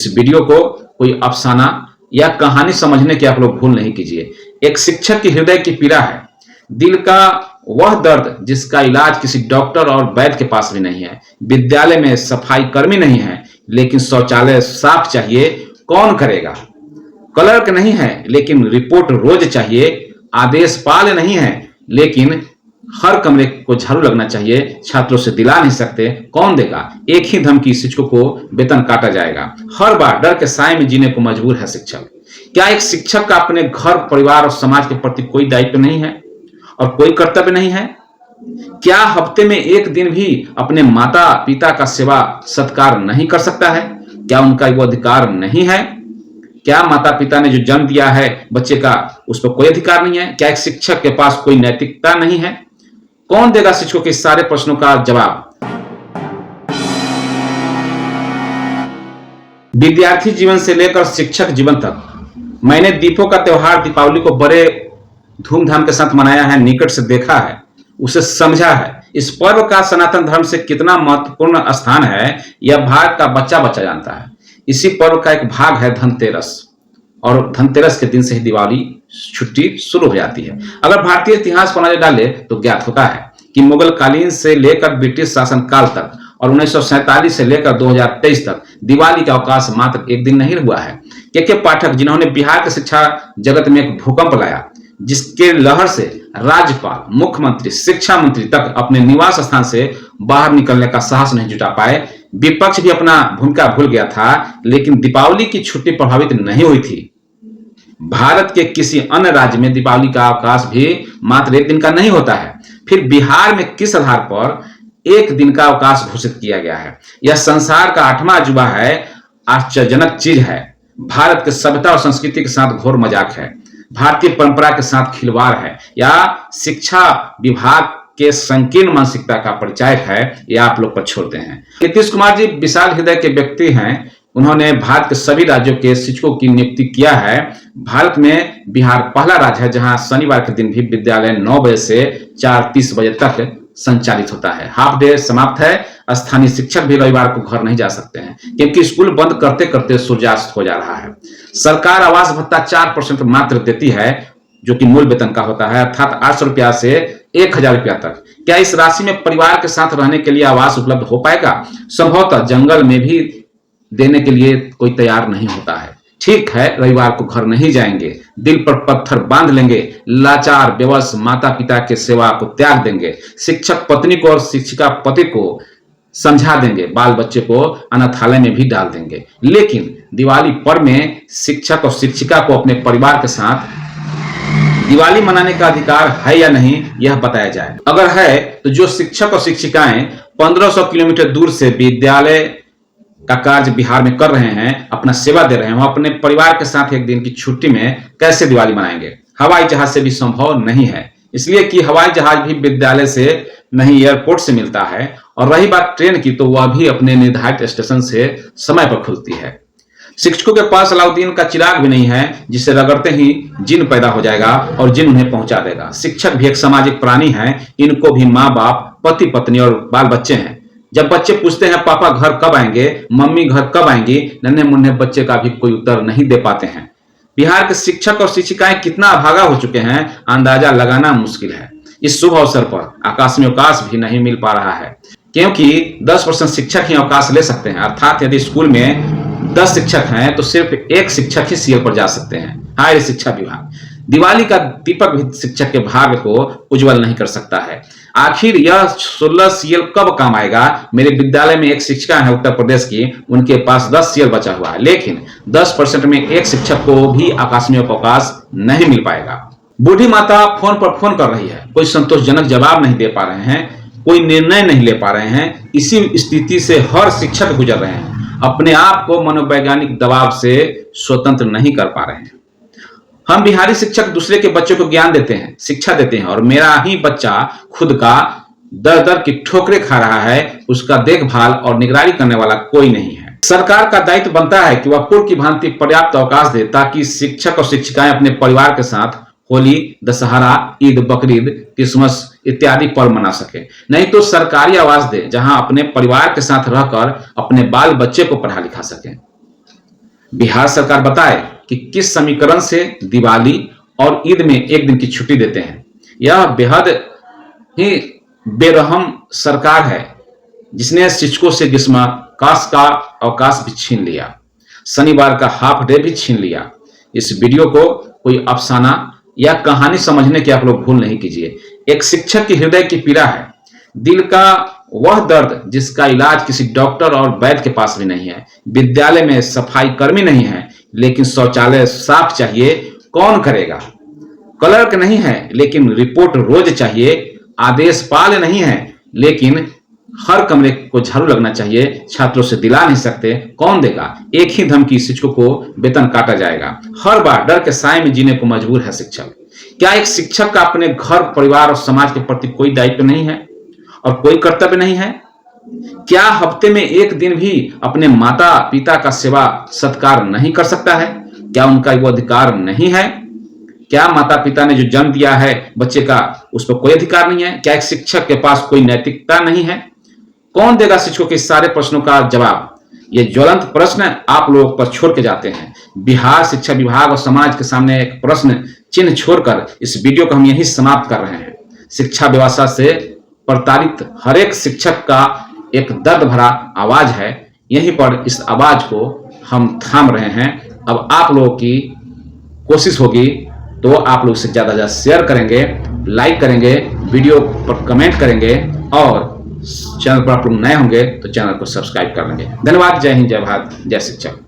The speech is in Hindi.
इस वीडियो को कोई अफसाना या कहानी समझने की आप लोग भूल नहीं कीजिए। एक शिक्षक की हृदय की पीड़ा है, दिल का वह दर्द जिसका इलाज किसी डॉक्टर और वैद्य के पास भी नहीं है। विद्यालय में सफाई कर्मी नहीं है, लेकिन शौचालय साफ चाहिए, कौन करेगा? क्लर्क नहीं है, लेकिन रिपोर्ट रोज चाहिए। आदेश पाल नहीं है, लेकिन हर कमरे को झाड़ू लगना चाहिए। छात्रों से दिला नहीं सकते, कौन देगा? एक ही धमकी, शिक्षकों को वेतन काटा जाएगा। हर बार डर के साए में जीने को मजबूर है शिक्षक। क्या एक शिक्षक का अपने घर, परिवार और समाज के प्रति कोई दायित्व नहीं है और कोई कर्तव्य नहीं है? क्या हफ्ते में एक दिन भी अपने माता पिता का सेवा सत्कार नहीं कर सकता है? क्या उनका वो अधिकार नहीं है? क्या माता पिता ने जो जन्म दिया है बच्चे का, उस पर कोई अधिकार नहीं है? क्या एक शिक्षक के पास कोई नैतिकता नहीं है? कौन देगा शिक्षकों के सारे प्रश्नों का जवाब? विद्यार्थी जीवन से लेकर शिक्षक जीवन तक मैंने दीपों का त्योहार दीपावली को बड़े धूमधाम के साथ मनाया है, निकट से देखा है, उसे समझा है। इस पर्व का सनातन धर्म से कितना महत्वपूर्ण स्थान है, यह भारत का बच्चा बच्चा जानता है। इसी पर्व का एक भाग है धनतेरस, और धनतेरस के दिन से ही दिवाली छुट्टी शुरू हो जाती है। अगर भारतीय इतिहास को नजर डाले तो ज्ञात होता है कि मुगल कालीन से लेकर ब्रिटिश शासनकाल तक और 1947 से लेकर 2023 तक दिवाली का अवकाश मात्र एक दिन नहीं हुआ है। के पाठक, जिन्होंने बिहार के शिक्षा जगत में एक भूकंप लाया, जिसके लहर से राज्यपाल, मुख्यमंत्री, शिक्षा मंत्री तक अपने निवास स्थान से बाहर निकलने का साहस नहीं जुटा पाए। विपक्ष भी अपना भूमिका भूल गया था, लेकिन दीपावली की छुट्टी प्रभावित नहीं हुई थी। भारत के किसी अन्य राज्य में दीपावली का अवकाश भी मात्र एक दिन का नहीं होता है। फिर बिहार में किस आधार पर एक दिन का अवकाश घोषित किया गया है? यह संसार का 8वां अजूबा है, आश्चर्यजनक चीज है। भारत के सभ्यता और संस्कृति के साथ घोर मजाक है, भारतीय परंपरा के साथ खिलवाड़ है, या शिक्षा विभाग के संकीर्ण मानसिकता का परिचायक है, यह आप लोग पर छोड़ते हैं। नीतीश कुमार जी विशाल हृदय के व्यक्ति हैं। उन्होंने भारत के सभी राज्यों के शिक्षकों की नियुक्ति किया है। भारत में बिहार पहला राज्य है जहां शनिवार के दिन भी विद्यालय 9 बजे से 4:30 बजे तक संचालित होता है। हाफ डे समाप्त है। स्थानीय शिक्षक भी रविवार को घर नहीं जा सकते हैं, क्योंकि स्कूल बंद करते करते सूर्यास्त हो जा रहा है। सरकार आवास भत्ता 4% मात्र देती है, जो कि मूल वेतन का होता है, अर्थात 800 रुपया से 1000 रुपया तक। क्या इस राशि में परिवार के साथ रहने के लिए आवास उपलब्ध हो पाएगा? संभवतः जंगल में भी देने के लिए कोई तैयार नहीं होता है। ठीक है, रविवार को घर नहीं जाएंगे, दिल पर पत्थर बांध लेंगे, लाचार बेबस माता पिता के सेवा को त्याग देंगे, शिक्षक पत्नी को और शिक्षिका पति को समझा देंगे, बाल बच्चे को अनाथालय में भी डाल देंगे। लेकिन दिवाली पर्व में शिक्षक और शिक्षिका को अपने परिवार के साथ दिवाली मनाने का अधिकार है या नहीं, यह बताया जाए। अगर है तो जो शिक्षक और शिक्षिकाएं 1500 किलोमीटर दूर से विद्यालय का कार्य बिहार में कर रहे हैं, अपना सेवा दे रहे हैं, वो अपने परिवार के साथ एक दिन की छुट्टी में कैसे दिवाली मनाएंगे? हवाई जहाज से भी संभव नहीं है, इसलिए कि हवाई जहाज भी विद्यालय से नहीं, एयरपोर्ट से मिलता है। और रही बात ट्रेन की, तो वह भी अपने निर्धारित स्टेशन से समय पर खुलती है। शिक्षकों के पास अलाउद्दीन का चिराग भी नहीं है, जिसे रगड़ते ही जिन पैदा हो जाएगा और जिन उन्हें पहुंचा देगा। शिक्षक भी एक सामाजिक प्राणी है, इनको भी माँ बाप, पति पत्नी और बाल बच्चे हैं। जब बच्चे पूछते हैं पापा घर कब आएंगे, मम्मी घर कब आएंगी, नन्हे मुन्ने बच्चे का भी कोई उत्तर नहीं दे पाते हैं। बिहार के शिक्षक और शिक्षिकाएं कितना अभागा हो चुके हैं, अंदाजा लगाना मुश्किल है। इस शुभ अवसर पर आकाश में अवकाश भी नहीं मिल पा रहा है, क्योंकि 10% शिक्षक ही अवकाश ले सकते हैं। अर्थात यदि स्कूल में 10 शिक्षक हैं तो सिर्फ एक शिक्षक ही सीएल पर जा सकते हैं। हाय शिक्षा विभाग, दिवाली का दीपक भी शिक्षक के भाग्य को उज्जवल नहीं कर सकता है। आखिर यह 16 सीएल कब काम आएगा? मेरे विद्यालय में एक शिक्षिका है उत्तर प्रदेश की, उनके पास 10 सीएल बचा हुआ है, लेकिन 10% में एक शिक्षक को भी आकस्मिक अवकाश नहीं मिल पाएगा। बूढ़ी माता फोन पर फोन कर रही है, कोई संतोषजनक जवाब नहीं दे पा रहे हैं, कोई निर्णय नहीं ले पा रहे हैं। इसी स्थिति से हर शिक्षक गुजर रहे हैं, अपने आप को मनोवैज्ञानिक दबाव से स्वतंत्र नहीं कर पा रहे हैं। हम बिहारी शिक्षक दूसरे के बच्चों को ज्ञान देते हैं, शिक्षा देते हैं, और मेरा ही बच्चा खुद का दर दर की ठोकरें खा रहा है, उसका देखभाल और निगरानी करने वाला कोई नहीं है। सरकार का दायित्व बनता है कि वह पूर्व की भांति पर्याप्त अवकाश दे, ताकि शिक्षक और शिक्षिकाएं अपने परिवार के साथ होली, दशहरा, ईद, बकरीद, क्रिसमस इत्यादि पर्व मना सके। नहीं तो सरकारी आवास दे, जहां अपने परिवार के साथ रहकर अपने बाल बच्चे को पढ़ा लिखा सके। बिहार सरकार बताए कि किस समीकरण से दिवाली और ईद में एक दिन की छुट्टी देते हैं। यह बेहद ही बेरहम सरकार है जिसने शिक्षकों से ग्रीष्मावकाश का अवकाश भी छीन लिया, शनिवार का हाफ डे भी छीन लिया। इस वीडियो को कोई अफसाना या कहानी समझने की आप लोग भूल नहीं कीजिए। एक शिक्षक की हृदय की पीड़ा है, दिल का वह दर्द जिसका इलाज किसी डॉक्टर और वैद्य के पास भी नहीं है। विद्यालय में सफाई कर्मी नहीं है लेकिन शौचालय साफ चाहिए, कौन करेगा? क्लर्क नहीं है लेकिन रिपोर्ट रोज चाहिए। आदेशपाल नहीं है लेकिन हर कमरे को झाड़ू लगना चाहिए। छात्रों से दिला नहीं सकते, कौन देगा? एक ही धमकी, शिक्षकों को वेतन काटा जाएगा। हर बार डर के साए में जीने को मजबूर है शिक्षक। क्या एक शिक्षक का अपने घर, परिवार और समाज के प्रति कोई दायित्व नहीं है और कोई कर्तव्य नहीं है? क्या हफ्ते में एक दिन भी अपने माता पिता का सेवा सत्कार नहीं कर सकता है? क्या उनका वो अधिकार नहीं है? क्या माता पिता ने जो जन्म दिया है बच्चे का, उस पर कोई अधिकार नहीं है? क्या एक शिक्षक के पास कोई नैतिकता नहीं है? कौन देगा शिक्षकों के सारे प्रश्नों का जवाब? ये ज्वलंत प्रश्न आप लोगों पर छोड़ के जाते हैं। बिहार शिक्षा विभाग और समाज के सामने एक प्रश्न चिन्ह छोड़कर इस वीडियो को हम यही समाप्त कर रहे हैं। शिक्षा व्यवस्था से प्रताड़ित हर एक शिक्षक का एक दर्द भरा आवाज है। यहीं पर इस आवाज को हम थाम रहे हैं। अब आप लोगों की कोशिश होगी तो आप लोग से ज्यादा शेयर करेंगे, लाइक करेंगे, वीडियो पर कमेंट करेंगे और चैनल पर आप लोग नए होंगे तो चैनल को सब्सक्राइब कर लेंगे। धन्यवाद। जय हिंद, जय भारत, जय शिक्षक।